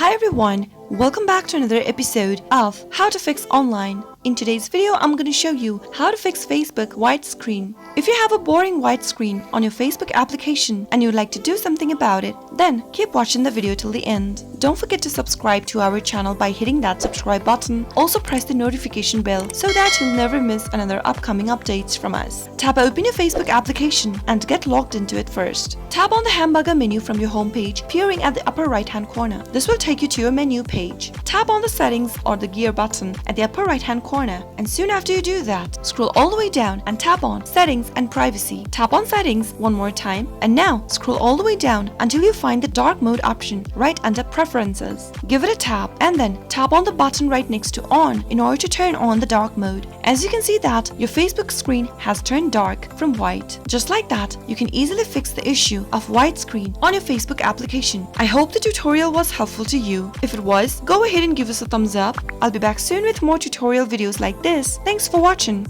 Hi everyone, welcome back to another episode of How to Fix Online. In today's video, I'm going to show you how to fix Facebook white screen. If you have a boring white screen on your Facebook application and you'd like to do something about it, then keep watching the video till the end. Don't forget to subscribe to our channel by hitting that subscribe button. Also press the notification bell so that you'll never miss another upcoming updates from us. Tap open your Facebook application and get logged into it first. Tap on the hamburger menu from your home page appearing at the upper right hand corner. This will take you to your menu page. Tap on the settings or the gear button at the upper right hand corner, and soon after you do that, scroll all the way down and tap on settings and privacy. Tap on settings one more time, and now scroll all the way down until you find the dark mode option right under preferences. Give it a tap and then tap on the button right next to on in order to turn on the dark mode. As you can see that your Facebook screen has turned dark from white. Just like that, you can easily fix the issue of white screen on your Facebook application. I hope the tutorial was helpful to you. If it was, go ahead and give us a thumbs up. I'll be back soon with more tutorial videos like this. Thanks for watching.